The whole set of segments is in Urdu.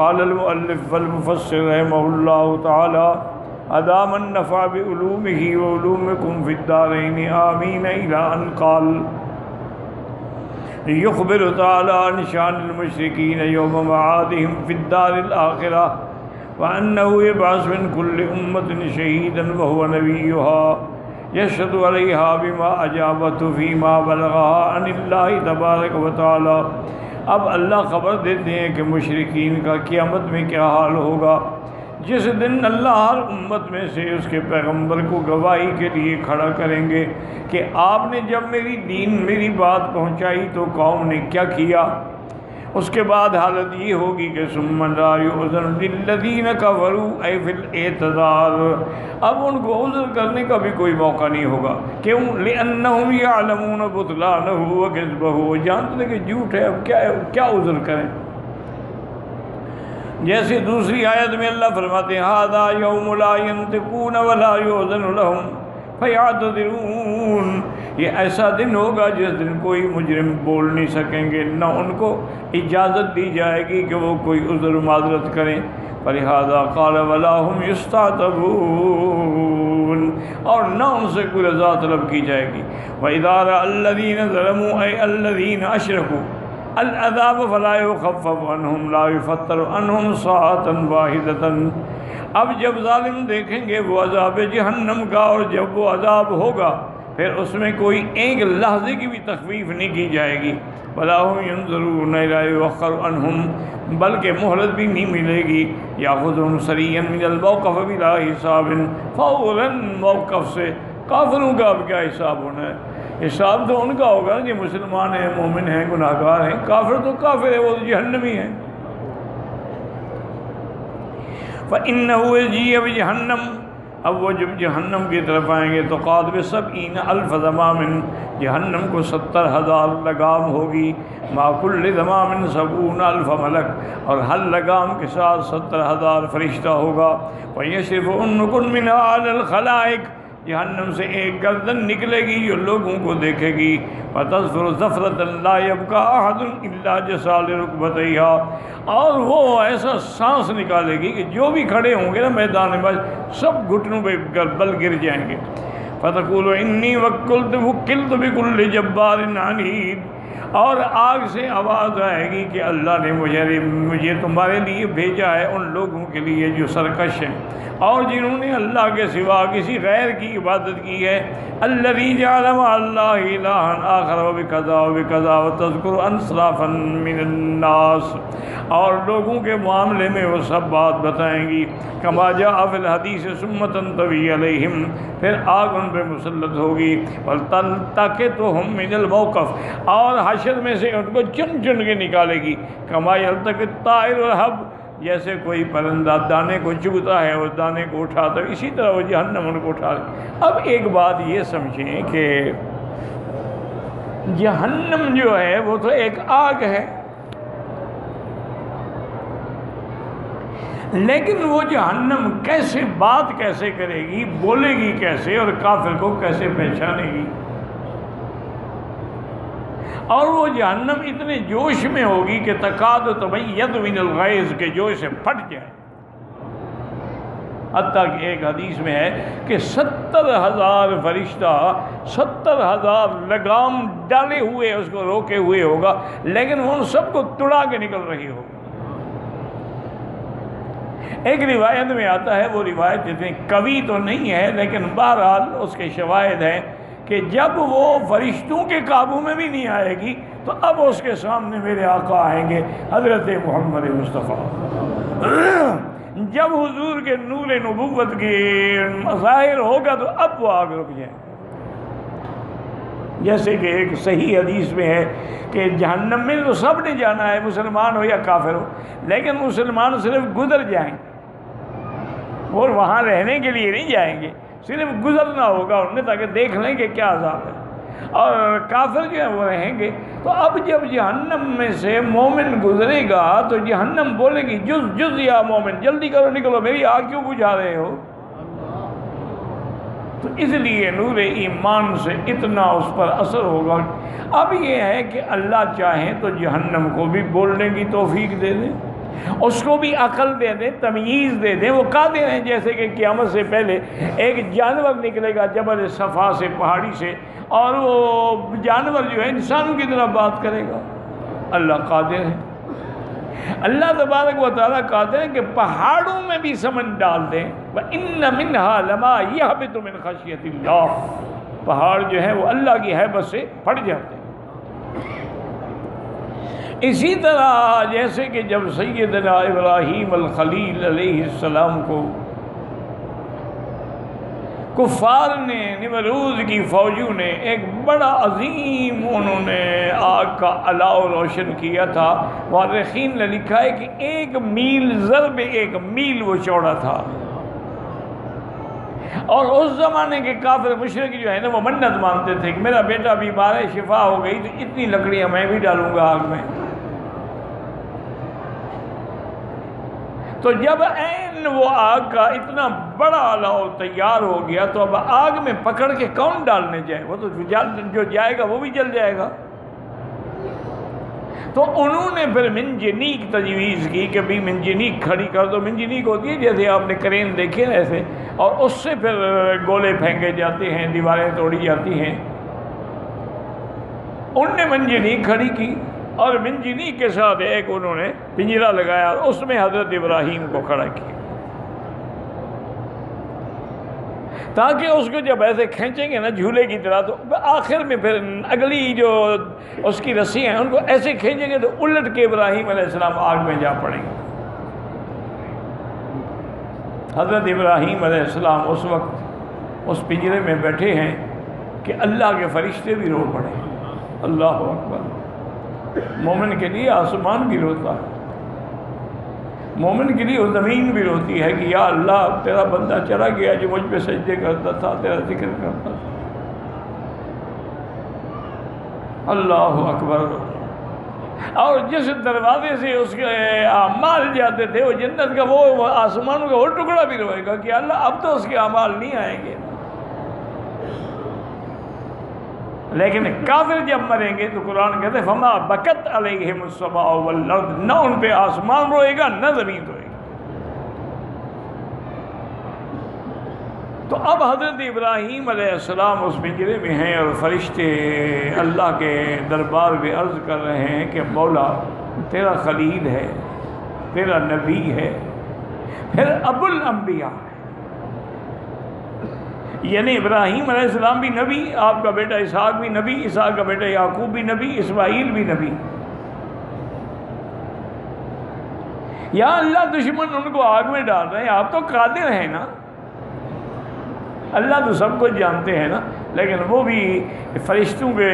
قال المؤلف والمفسر رحمہ اللہ تعالی ادام النفع بعلومه وعلومكم في الدارين آمین الى ان قال يخبر تعالی عن شان المشركين يوم معادهم في الدار الآخرة وأنه يبعث من كل أمة شهيدا وهو نبيها يشهد عليها بما أجابت فيما بلغها عن الله تبارك وتعالى۔ اب اللہ خبر دیتے ہیں کہ مشرکین کا قیامت میں کیا حال ہوگا، جس دن اللہ ہر امت میں سے اس کے پیغمبر کو گواہی کے لیے کھڑا کریں گے کہ آپ نے جب میری بات پہنچائی تو قوم نے کیا کیا۔ اس کے بعد حالت یہ ہوگی کہ ثم لا یؤذن للذین کفروا ای فی الاعتذار، اب ان کو عذر کرنے کا بھی کوئی موقع نہیں ہوگا۔ کیوں؟ لأنہم یعلمون بطلانہ وکذبہ، جانتے ہیں کہ جھوٹ ہے، اب کیا عذر کریں۔ جیسے دوسری آیت میں اللہ فرماتے ہیں ھذا یوم لا ینطقون ولا یؤذن لہم فیعتذرون، یہ ایسا دن ہوگا جس دن کوئی مجرم بول نہیں سکیں گے، نہ ان کو اجازت دی جائے گی کہ وہ کوئی عذر معذرت کریں۔ فلہذا قال ولا هم یستعتبون، اور نہ ان سے کوئی رضا طلب کی جائے گی۔ وَإِذَا رَأَى الَّذِينَ ظَلَمُوا أَيْ الَّذِينَ أَشْرَكُوا العذاب فلا يخفف عنهم لا يفتر عنهم ساعة واحدة، اب جب ظالم دیکھیں گے وہ عذاب جہنم کا، اور جب وہ عذاب ہوگا پھر اس میں کوئی ایک لحظے کی بھی تخفیف نہیں کی جائے گی۔ ولا هم ينظرون إلى يؤخر عنهم، بلکہ مہلت بھی نہیں ملے گی۔ يأخذهم سريعا من الموقف بلا حساب، فوراً موقف سے کافروں کا اب کیا حساب ہونا ہے؟ حساب تو ان کا ہوگا کہ مسلمان ہیں، مومن ہیں، گناہ گار ہیں، کافر تو کافر ہے، وہ تو جہنمی ہیں۔ فَإِنَّهُ يَجِيءُ بِجَهَنَّمَ، اب وہ جب جہنم کی طرف آئیں گے تو قاد ب70 الف ضمام، جہنم کو 70,000 لگام ہوگی، مع كل ضمام 70 الف ملک، اور ہر لگام کے ساتھ 70,000 فرشتہ ہوگا۔ وَيَشْرِفُ أُنُّكُمْ مِنْ أَعْلَى الْخَلَائِقِ، جہنم سے ایک گردن نکلے گی جو لوگوں کو دیکھے گی۔ وَتَزْفُرُ زَفْرَةً لَا يَبْقَى أَحَدٌ إِلَّا جَثَى لِرُكْبَتَيْهَا، اور وہ ایسا سانس نکالے گی کہ جو بھی کھڑے ہوں گے نا میدان میں سب گھٹنوں پہ بل گر جائیں گے۔ فَتَقُولُ إِنِّي وَكِّلْتُ بِكُلِّ جَبَّارٍ عَنِيدٍ، اور آگ سے آواز آئے گی کہ اللہ نے مجھے تمہارے لیے بھیجا ہے ان لوگوں کے لیے جو سرکش ہیں اور جنہوں نے اللہ کے سوا کسی غیر کی عبادت کی ہے۔ الذی جعل مع اللہ الہا آخر وبکذا وبکذا وتذکر انصرافا من الناس، اور لوگوں کے معاملے میں وہ سب بات بتائیں گی۔ کما جاء فی الحدیث ثم تنطوی علیہم، پھر آگ ان پہ مسلط ہوگی۔ وَلْتَلْتَقِطُهُم مِّنَ الْمَوْقِفِ، اور حشر میں سے ان کو چن چن کے نکالے گی۔ کما یلتقط الطائر الحب، جیسے کوئی پرندہ دانے کو چگتا ہے اور دانے کو اٹھاتا ہے، اسی طرح وہ جہنم ان کو اٹھا لے۔ اب ایک بات یہ سمجھیں کہ جہنم جو ہے وہ تو ایک آگ ہے، لیکن وہ جہنم بات کیسے کرے گی، بولے گی کیسے، اور کافر کو کیسے پہچانے گی؟ اور وہ جہنم اتنے جوش میں ہوگی کہ تکاد تمیز من الغیظ، کے جوش سے پھٹ جائے۔ حتیٰ کہ ایک حدیث میں ہے کہ 70,000 فرشتہ 70,000 لگام ڈالے ہوئے اس کو روکے ہوئے ہوگا، لیکن وہ ان سب کو تڑا کے نکل رہی ہوگی۔ ایک روایت میں آتا ہے، وہ روایت جتنی قوی تو نہیں ہے لیکن بہرحال اس کے شواہد ہیں کہ جب وہ فرشتوں کے قابو میں بھی نہیں آئے گی تو اب اس کے سامنے میرے آقا آئیں گے حضرت محمد مصطفیٰ، جب حضور کے نور نبوت کی ظاہر ہوگا تو اب وہ آگ رک جائیں۔ جیسے کہ ایک صحیح حدیث میں ہے کہ جہنم میں تو سب نے جانا ہے، مسلمان ہو یا کافر ہو، لیکن مسلمان صرف گزر جائیں، اور وہاں رہنے کے لیے نہیں جائیں گے، صرف گزرنا ہوگا انہیں تاکہ دیکھ لیں کہ کیا عذاب ہے، اور کافر جو ہے وہ رہیں گے۔ تو اب جب جہنم میں سے مومن گزرے گا تو جہنم بولے گی جز جز یا مومن، جلدی کرو نکلو، میری آگ کیوں بجھا رہے ہو؟ تو اس لیے نور ایمان سے اتنا اس پر اثر ہوگا۔ اب یہ ہے کہ اللہ چاہیں تو جہنم کو بھی بولنے کی توفیق دے دیں، اس کو بھی عقل دے دیں، تمییز دے دیں، وہ قادر ہیں جیسے کہ قیامت سے پہلے ایک جانور نکلے گا جبل صفا سے، پہاڑی سے، اور وہ جانور جو ہے انسانوں کی طرح بات کرے گا۔ اللہ قادر ہے، اللہ تبارک و تعالیٰ قادر ہے کہ پہاڑوں میں بھی سمجھ ڈال دیں۔ وَإِنَّ مِنْهَا لَمَا يَهْبِطُ مِنْ خَشْيَةِ اللَّهِ، پہاڑ جو ہے وہ اللہ کی ہیبت سے پھٹ جاتے ہیں۔ اسی طرح جیسے کہ جب سیدنا ابراہیم الخلیل علیہ السلام کو کفار نے، نمرود کی فوجوں نے ایک بڑا عظیم انہوں نے آگ کا الاؤ روشن کیا تھا، مورخین نے لکھا ہے کہ 1 میل ضرب 1 میل وہ چوڑا تھا، اور اس زمانے کے کافر مشرک جو ہے نا وہ منت مانتے تھے کہ میرا بیٹا بیمار ہے، شفا ہو گئی تو اتنی لکڑیاں میں بھی ڈالوں گا آگ میں۔ تو جب عین وہ آگ کا اتنا بڑا الاؤ تیار ہو گیا تو اب آگ میں پکڑ کے کون ڈالنے جائے، وہ تو جو جائے گا وہ بھی جل جائے گا۔ تو انہوں نے پھر منجنیق تجویز کی کہ بھی منجنیق کھڑی کر دو۔ منجنیق ہوتی ہے جیسے آپ نے کرین دیکھے نا ایسے، اور اس سے پھر گولے پھینکے جاتے ہیں، دیواریں توڑی جاتی ہیں۔ ان نے منجنیق کھڑی کی اور منجنیق کے ساتھ ایک انہوں نے پنجرا لگایا اور اس میں حضرت ابراہیم کو کھڑا کیا، تاکہ اس کو جب ایسے کھینچیں گے نا جھولے کی طرح تو آخر میں پھر اگلی جو اس کی رسی ہیں ان کو ایسے کھینچیں گے تو الٹ کے ابراہیم علیہ السلام آگ میں جا پڑیں گے۔ حضرت ابراہیم علیہ السلام اس وقت اس پنجرے میں بیٹھے ہیں کہ اللہ کے فرشتے بھی رو پڑے۔ اللہ اکبر۔ مومن کے لیے آسمان بھی روتا ہے، مومن کے لیے وہ زمین بھی روتی ہے کہ یا اللہ تیرا بندہ چلا گیا جو مجھ پہ سجدے کرتا تھا، تیرا ذکر کرتا تھا۔ اللہ اکبر۔ اور جس دروازے سے اس کے اعمال جاتے تھے وہ جنت کا وہ آسمانوں کا وہ ٹکڑا بھی روئے گا کہ اللہ اب تو اس کے اعمال نہیں آئیں گے۔ لیکن کافر جب مریں گے تو قرآن کہتے ہیں فما بکت علیہم السماء والارض، نہ ان پہ آسمان روئے گا نہ زمین روئے گا۔ تو اب حضرت ابراہیم علیہ السلام اس پنجرے میں ہیں اور فرشتے اللہ کے دربار میں عرض کر رہے ہیں کہ مولا تیرا خلیل ہے، تیرا نبی ہے، پھر ابو الانبیاء ہے، یعنی ابراہیم علیہ السلام بھی نبی، آپ کا بیٹا اسحاق بھی نبی، اسحاق کا بیٹا یعقوب بھی نبی، اسماعیل بھی نبی۔ یا اللہ دشمن ان کو آگ میں ڈال رہے ہیں، آپ تو قادر ہیں نا، اللہ تو سب کچھ جانتے ہیں نا، لیکن وہ بھی فرشتوں کے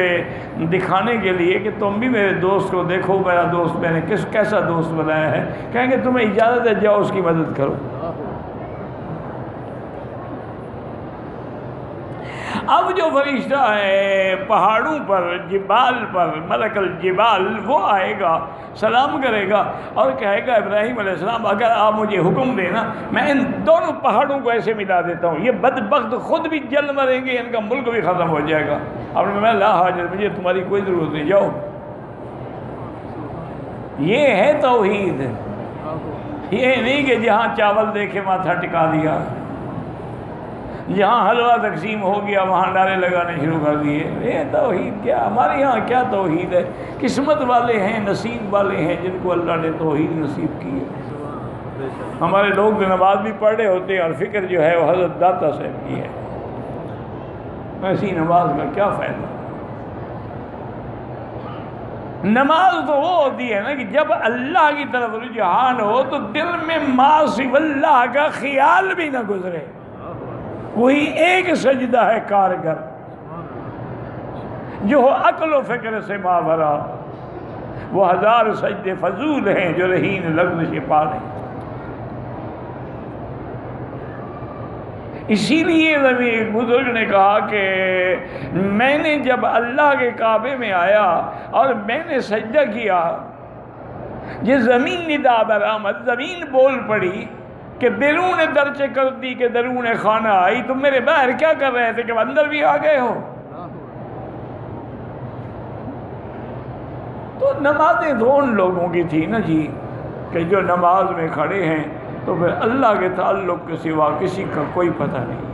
دکھانے کے لیے کہ تم بھی میرے دوست کو دیکھو، میرا دوست میں نے کیسا دوست بنایا ہے، کہیں گے تمہیں اجازت ہے جاؤ اس کی مدد کرو۔ اب جو فرشتہ ہے پہاڑوں پر، جبال پر، ملک الجبال، وہ آئے گا، سلام کرے گا اور کہے گا ابراہیم علیہ السلام اگر آپ مجھے حکم دیں نا میں ان دونوں پہاڑوں کو ایسے ملا دیتا ہوں، یہ بدبخت خود بھی جل مریں گے، ان کا ملک بھی ختم ہو جائے گا۔ اب میں لا حاجت، مجھے تمہاری کوئی ضرورت نہیں، جاؤ۔ یہ ہے توحید، یہ نہیں کہ جہاں چاول دیکھے ماتھا ٹکا دیا، جہاں حلوہ تقسیم ہو گیا وہاں نعرے لگانے شروع کر دیے۔ یہ توحید کیا؟ ہمارے یہاں کیا توحید ہے؟ قسمت والے ہیں، نصیب والے ہیں جن کو اللہ نے توحید نصیب کی ہے۔ ہمارے لوگ جو نماز بھی پڑھ رہے ہوتے ہیں اور فکر جو ہے وہ حضرت داتا صاحب کی ہے، ایسی نماز کا کیا فائدہ؟ نماز تو وہ ہوتی ہے نا کہ جب اللہ کی طرف رجحان ہو تو دل میں ما سوی اللہ کا خیال بھی نہ گزرے، وہی ایک سجدہ ہے کارگر جو عقل و فکر سے ماورا، وہ 1000 سجدے فضول ہیں جو رہین لفظ شفا نہیں۔ اسی لیے ایک بزرگ نے کہا کہ میں نے جب اللہ کے کعبے میں آیا اور میں نے سجدہ کیا، یہ زمین ندا برآمد، زمین بول پڑی کہ بیرون درچ کرتی کہ درون خانہ آئی، تم میرے باہر کیا کر رہے تھے کہ اندر بھی آ گئے ہو؟ تو نمازیں تو ان لوگوں کی تھی نا جی کہ جو نماز میں کھڑے ہیں تو پھر اللہ کے تعلق کے سوا کسی کا کوئی پتہ نہیں ہے۔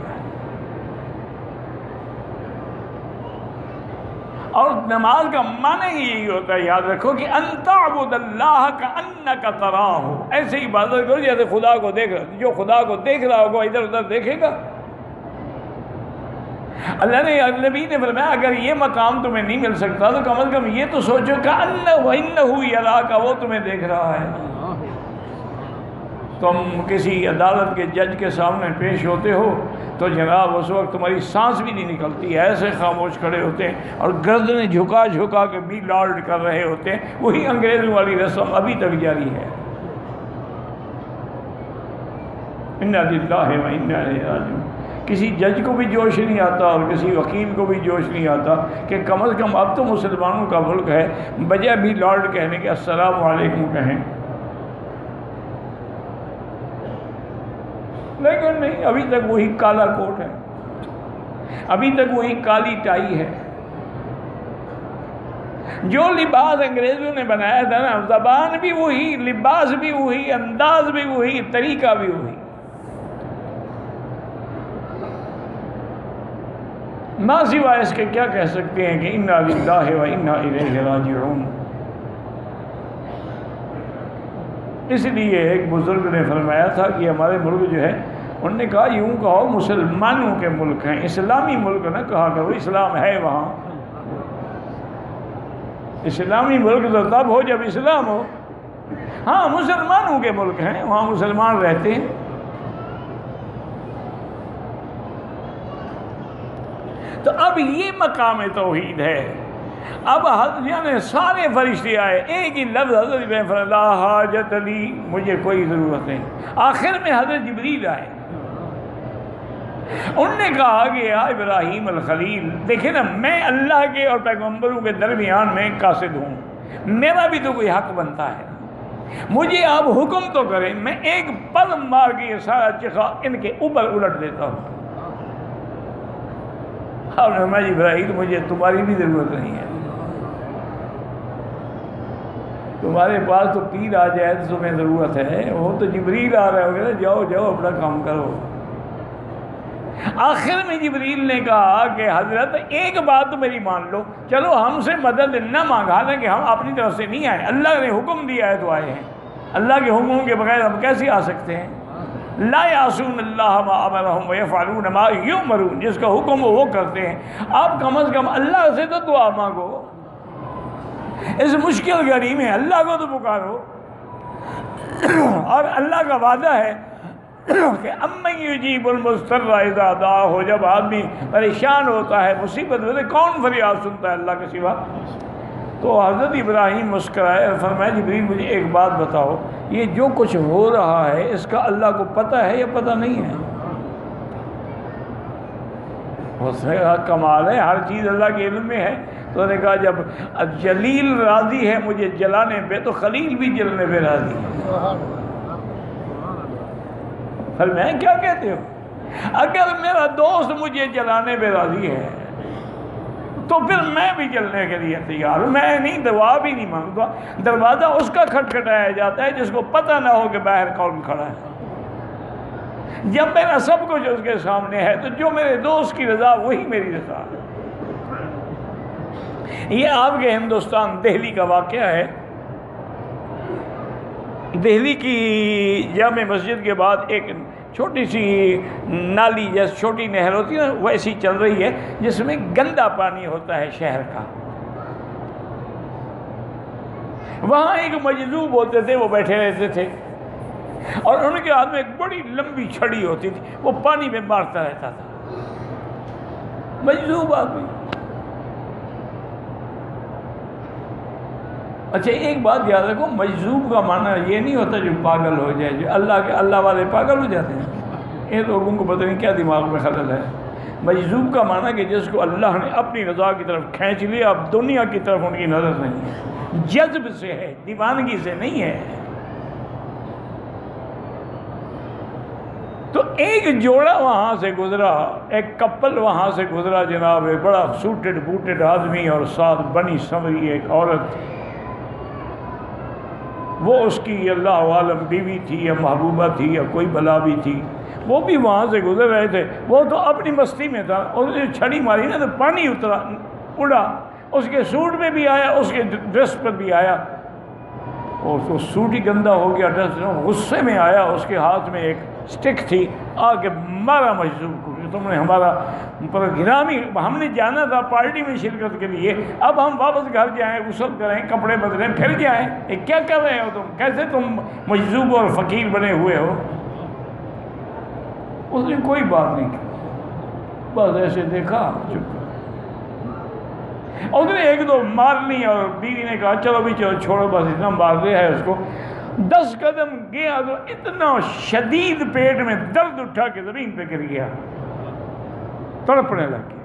اور نماز کا معنی یہی ہوتا ہے، یاد رکھو کہ ان تعبد اللہ کأنک تراہ، ایسے عبادت کرو جیسے خدا کو دیکھ رہا۔ جو خدا کو دیکھ رہا ہوگا ادھر ادھر دیکھے گا؟ اللہ نے، نبی نے فرمایا اگر یہ مقام تمہیں نہیں مل سکتا تو کم از کم یہ تو سوچو کأنہ وإنہ یراک، وہ تمہیں دیکھ رہا ہے۔ تم کسی عدالت کے جج کے سامنے پیش ہوتے ہو تو جناب اس وقت تمہاری سانس بھی نہیں نکلتی، ایسے خاموش کھڑے ہوتے ہیں اور گردنیں جھکا جھکا کے بھی لارڈ کر رہے ہوتے ہیں۔ وہی انگریزوں والی رسم ابھی تک جاری ہے۔ انا للہ و انا الیہ راجعون۔ کسی جج کو بھی جوش نہیں آتا اور کسی وکیل کو بھی جوش نہیں آتا کہ کم از کم اب تو مسلمانوں کا ملک ہے، بجائے بھی لارڈ کہنے کے السلام علیکم کہیں۔ لیکن نہیں، ابھی تک وہی کالا کوٹ ہے، ابھی تک وہی کالی ٹائی ہے۔ جو لباس انگریزوں نے بنایا تھا نا، زبان بھی وہی، لباس بھی وہی، انداز بھی وہی، طریقہ بھی وہی۔ نہ سوائے اس کے کیا کہہ سکتے ہیں کہ انا للہ و انا الیہ راجعون۔ اس لیے ایک بزرگ نے فرمایا تھا کہ ہمارے ملک جو ہے، انہوں نے کہا یوں کہو مسلمانوں کے ملک ہیں، اسلامی ملک نہ کہا کرو، اسلام ہے وہاں۔ اسلامی ملک تو تب ہو جب اسلام ہو۔ ہاں مسلمانوں کے ملک ہیں، وہاں مسلمان رہتے ہیں۔ تو اب یہ مقام توحید ہے۔ اب یعنی سارے فرشتے آئے، ایک ہی لفظ حضرت ابراہیم فرمایا لا حاجت لی، مجھے کوئی ضرورت نہیں۔ آخر میں حضرت جبریل آئے، انہوں نے کہا کہ یا ابراہیم الخلیل، دیکھیں نا میں اللہ کے اور پیغمبروں کے درمیان میں قاصد ہوں، میرا بھی تو کوئی حق بنتا ہے، مجھے آپ حکم تو کریں، میں ایک پل مار کے یہ سارا چخا ان کے اوپر الٹ دیتا ہوں۔ اور میں ابراہیم مجھے تمہاری بھی ضرورت نہیں ہے، تمہارے پاس تو پیر آ جائے تو تمہیں ضرورت ہے، وہ تو جبریل آ رہے ہو گے، جاؤ جاؤ اپنا کام کرو۔ آخر میں جبریل نے کہا کہ حضرت ایک بات تو میری مان لو، چلو ہم سے مدد نہ مانگا نا کہ ہم اپنی طرف سے نہیں آئے، اللہ نے حکم دیا ہے تو آئے ہیں، اللہ کے حکم کے بغیر ہم کیسے آ سکتے ہیں؟ لا یعصون اللہ ما امرہم ویفعلون ما یؤمرون، جس کا حکم وہ کرتے ہیں۔ آپ کم از کم اللہ سے تو دعا مانگو، اس مشکل گھڑی میں اللہ کو تو پکارو۔ اور اللہ کا وعدہ ہے کہ امن یجیب المضطر اذا دعاہ، جب آدمی پریشان ہوتا ہے، مصیبت میں، کون فریاد سنتا ہے اللہ کے سوا؟ تو حضرت ابراہیم مسکرائے اور فرمایا جبریل مجھے ایک بات بتاؤ، یہ جو کچھ ہو رہا ہے اس کا اللہ کو پتہ ہے یا پتہ نہیں ہے؟ اس نے کہا کمال ہے، ہر چیز اللہ کے علم میں ہے۔ تو انہوں نے کہا جب جلیل راضی ہے مجھے جلانے پہ تو خلیل بھی جلنے پہ راضی ہے۔ پھر میں کیا کہتے ہو؟ اگر میرا دوست مجھے جلانے پہ راضی ہے تو پھر میں بھی جلنے کے لیے تیار ہوں، میں نہیں دعا بھی نہیں مانگتا۔ دروازہ اس کا کھٹکھٹایا جاتا ہے جس کو پتہ نہ ہو کہ باہر کون کھڑا ہے۔ جب میرا سب کچھ اس کے سامنے ہے تو جو میرے دوست کی رضا وہی میری رضا ہے۔ یہ آپ کے ہندوستان دہلی کا واقعہ ہے۔ دہلی کی جامع مسجد کے بعد ایک چھوٹی سی نالی جیسے چھوٹی نہر ہوتی ہے نا، ویسی چل رہی ہے جس میں گندا پانی ہوتا ہے شہر کا۔ وہاں ایک مجذوب ہوتے تھے، وہ بیٹھے رہتے تھے اور ان کے ہاتھ میں ایک بڑی لمبی چھڑی ہوتی تھی، وہ پانی میں مارتا رہتا تھا۔ مجذوب آدمی۔ اچھا ایک بات یاد رکھو، مجذوب کا معنی یہ نہیں ہوتا جو پاگل ہو جائے، جو اللہ والے پاگل ہو جاتے ہیں، یہ لوگوں کو پتہ نہیں کیا دماغ میں خلل ہے۔ مجذوب کا معنی کہ جس کو اللہ نے اپنی رضا کی طرف کھینچ لیا، اب دنیا کی طرف ان کی نظر نہیں ہے، جذب سے ہے، دیوانگی سے نہیں ہے۔ تو ایک جوڑا وہاں سے گزرا، ایک کپل وہاں سے گزرا جناب، ایک بڑا سوٹڈ بوٹڈ آدمی اور ساتھ بنی سنوری ایک عورت۔ وہ اس کی اللہ عالم بیوی تھی یا محبوبہ تھی یا کوئی بلا بھی تھی، وہ بھی وہاں سے گزر رہے تھے، وہ تو اپنی مستی میں تھا، اس نے چھڑی ماری نا تو پانی اترا اڑا، اس کے سوٹ میں بھی آیا، اس کے ڈریس پر بھی آیا، وہ سوٹ ہی گندا ہو گیا، ڈریس غصے میں آیا، اس کے ہاتھ میں ایک سٹک تھی، آ کے مارا مجذوب کو، تم نے ہمارا پر گرامی، ہم نے جانا تھا پارٹی میں شرکت کے لیے، اب ہم واپس گھر جائیں، غسل کریں، کپڑے بدلیں، پھر جائیں، یہ کیا کر رہے ہو تم، کیسے تم مجذوب اور فقیر بنے ہوئے ہو؟ اس نے کوئی بات نہیں کی، بس ایسے دیکھا، چپ کر، اور اس نے ایک دو مار لی، اور بیوی نے کہا چلو بھی چلو چھوڑو، بس اتنا مار دیا ہے اس کو۔ 10 قدم گیا تو اتنا شدید پیٹ میں درد اٹھا کے زمین پہ گر گیا، تڑپنے لگ گیا۔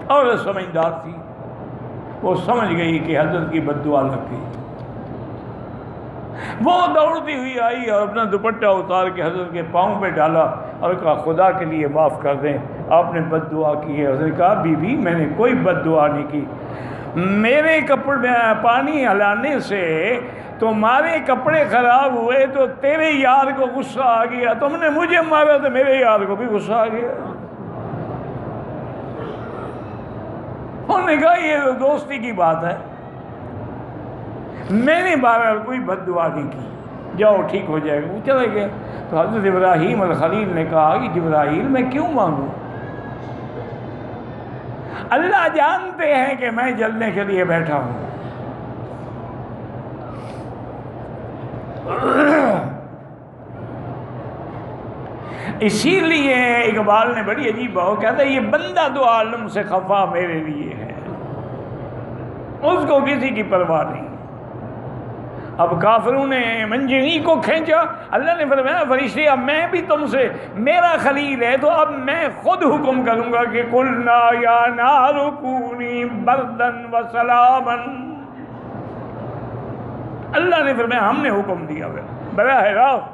اور سمجھدار تھی، وہ سمجھ گئی کہ حضرت کی بد دعا لگ گئی، وہ دوڑتی ہوئی آئی اور اپنا دوپٹہ اتار کے حضرت کے پاؤں پہ ڈالا اور کہا خدا کے لیے معاف کر دیں، آپ نے بد دعا کی ہے۔ حضرت نے کہا بی بی میں نے کوئی بد دعا نہیں کی، میرے کپڑے میں پانی ہلانے سے تمہارے کپڑے خراب ہوئے تو تیرے یار کو غصہ آ گیا، تم نے مجھے مارا تو میرے یار کو بھی غصہ آ گیا۔ انہوں نے کہا یہ دوستی کی بات ہے، میں نے بہرحال کوئی بد دعا نہیں کی، جاؤ ٹھیک ہو جائے گا۔ وہ چلے گئے تو حضرت ابراہیم الخلیل نے کہا کہ جبرائیل میں کیوں مانگوں، اللہ جانتے ہیں کہ میں جلنے کے لیے بیٹھا ہوں۔ اسی لیے اقبال نے بڑی عجیب بات کہتا ہے، یہ بندہ دو عالم سے خفا میرے لیے ہے، اس کو کسی کی پرواہ نہیں۔ اب کافروں نے منجنی کو کھینچا، اللہ نے فرمایا فرشتے اب میں بھی تم سے، میرا خلیل ہے تو اب میں خود حکم کروں گا کہ قلنا یا نار کونی بردن و سلاما، اللہ نے فرمایا ہم نے حکم دیا براہ راست،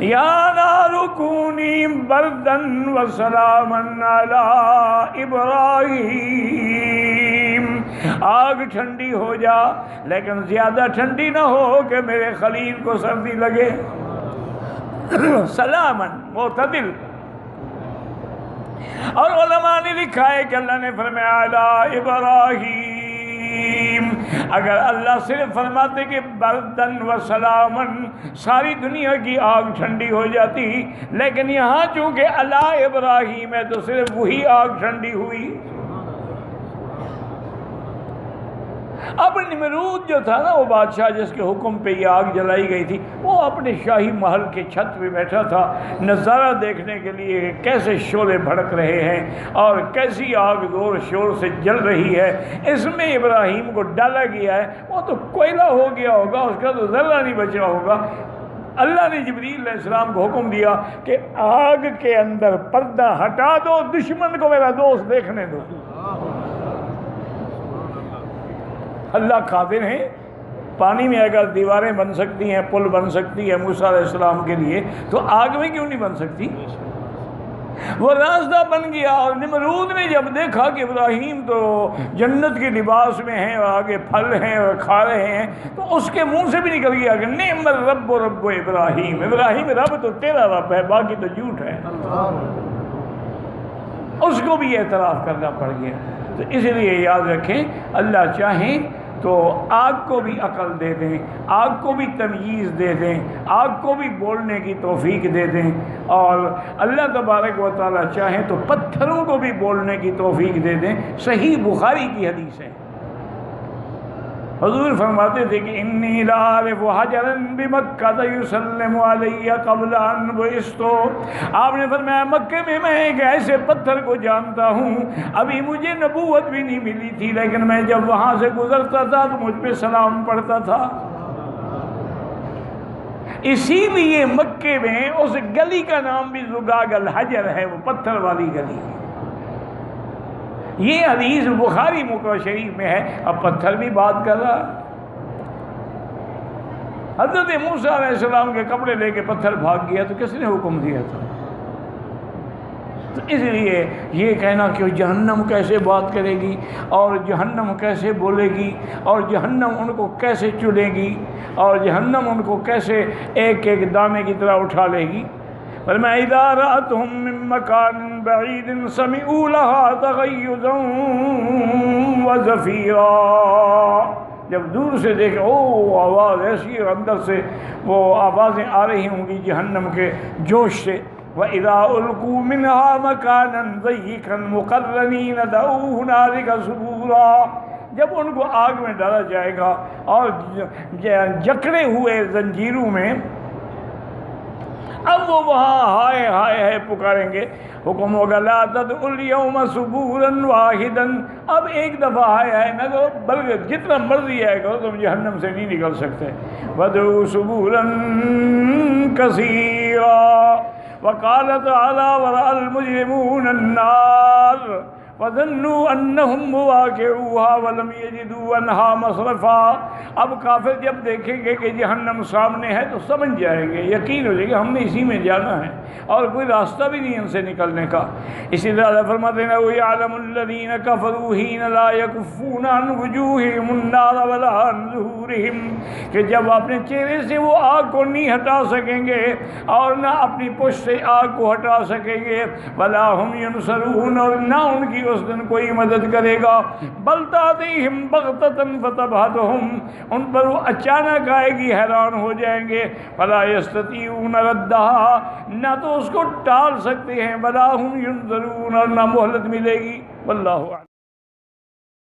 یا نار کونی بردن و سلاما علی ابراہیم، آگ ٹھنڈی ہو جا لیکن زیادہ ٹھنڈی نہ ہو کہ میرے خلیل کو سردی لگے، سلاما معتدل۔ اور علماء نے لکھا ہے کہ اللہ نے فرمایا علی ابراہیم، اگر اللہ صرف فرماتے کہ بردن و سلامن ساری دنیا کی آگ ٹھنڈی ہو جاتی، لیکن یہاں چونکہ علی ابراہیم ہے تو صرف وہی آگ ٹھنڈی ہوئی۔ اب نمرود جو تھا نا، وہ بادشاہ جس کے حکم پہ یہ آگ جلائی گئی تھی، وہ اپنے شاہی محل کے چھت پہ بیٹھا تھا نظارہ دیکھنے کے لیے کیسے شعلے بھڑک رہے ہیں اور کیسی آگ زور شور سے جل رہی ہے، اس میں ابراہیم کو ڈالا گیا ہے، وہ تو کوئلہ ہو گیا ہوگا، اس کا تو ذرہ نہیں بچا ہوگا۔ اللہ نے جبریل علیہ السلام کو حکم دیا کہ آگ کے اندر پردہ ہٹا دو، دشمن کو میرا دوست دیکھنے دو۔ اللہ قادر ہیں، پانی میں اگر دیواریں بن سکتی ہیں، پل بن سکتی ہے موسیٰ علیہ السلام کے لیے، تو آگ میں کیوں نہیں بن سکتی؟ وہ راستہ بن گیا، اور نمرود نے جب دیکھا کہ ابراہیم تو جنت کے لباس میں ہیں اور آگے پھل ہیں اور کھا رہے ہیں، تو اس کے منہ سے بھی نکل گیا کہ نعم الرب رب ابراہیم، ابراہیم رب تو تیرا رب ہے، باقی تو جھوٹ ہے۔ اس کو بھی اعتراف کرنا پڑ گیا۔ تو اس لیے یاد رکھیں، اللہ چاہیں تو آگ کو بھی عقل دے دیں، آگ کو بھی تمییز دے دیں، آگ کو بھی بولنے کی توفیق دے دیں، اور اللہ تبارک و تعالیٰ چاہیں تو پتھروں کو بھی بولنے کی توفیق دے دیں۔ صحیح بخاری کی حدیث ہے، حضور فرماتے تھے کہ انی لعارف حجرا بمکہ یسلم علی قبل ان بعثت، آپ نے فرمایا مکے میں ایک ایسے پتھر کو جانتا ہوں، ابھی مجھے نبوت بھی نہیں ملی تھی، لیکن میں جب وہاں سے گزرتا تھا تو مجھ پہ سلام پڑھتا تھا۔ اسی لیے مکے میں اس گلی کا نام بھی زجاج الحجر ہے، وہ پتھر والی گلی۔ یہ حدیث بخاری شریف میں ہے، اب پتھر بھی بات کر رہا۔ حضرت موسیٰ علیہ السلام کے کپڑے لے کے پتھر بھاگ گیا تو کس نے حکم دیا تھا؟ تو اس لیے یہ کہنا کہ جہنم کیسے بات کرے گی اور جہنم کیسے بولے گی اور جہنم ان کو کیسے چلے گی اور جہنم ان کو کیسے ایک ایک دانے کی طرح اٹھا لے گی. فرمایا اذا رأتهم من مكان بعيد سمعوا لها تغيظا وزفيرا. جب دور سے دیکھیں او آواز ایسی اندر سے وہ آوازیں آ رہی ہوں گی جہنم کے جوش سے. وَإِذَا أُلْقُوا مِنْهَا مَكَانًا ضَيِّقًا مُقَرَّنِينَ دَعَوْا هُنَالِكَ ثُبُورًا. جب ان کو آگ میں ڈالا جائے گا اور جکڑے ہوئے زنجیروں میں، اب وہ وہاں ہائے ہائے ہے پکاریں گے. حکم ہوگا لا تدعوا اليوم ثبورا واحدا. اب ایک دفعہ ہائے نہ کرو بلکہ جتنا مرضی آئے کرو تم جہنم سے نہیں نکل سکتے. وَادْعُوا ثُبُورًا كَثِيرًا. وقال تعالى ورأى المجرمون النار وظنوا أنهم مواقعوها ولم يجدوا عنها مصرفا. اب کافر جب دیکھیں گے کہ جہنم سامنے ہے تو سمجھ جائیں گے، یقین ہو جائے گا ہم نے اسی میں جانا ہے اور کوئی راستہ بھی نہیں ان سے نکلنے کا. اسی طرح اللہ فرماتے ہیں وَيَعْلَمُ الَّذِينَ كَفَرُوا حِينَ لَا يَكُفُّونَ عَنْ وُجُوهِهِمُ النَّارَ وَلَا عَنْ ظُهُورِهِمْ. کہ جب اپنے چہرے سے وہ آگ کو نہیں ہٹا سکیں گے اور نہ اپنی پشت سے آگ کو ہٹا سکیں گے. وَلَا هُمْ يُنصَرُونَ. اور نہ ان کی اس دن کوئی مدد کرے گا. بل تأتيهم بغتة فتبهتهم. ان پر وہ اچانک آئے گی، حیران ہو جائیں گے. فلا يستطيعون ردها. نہ تو اس کو ٹال سکتے ہیں. ولا هم ينظرون. اور نہ مہلت ملے گی. واللہ اعلم.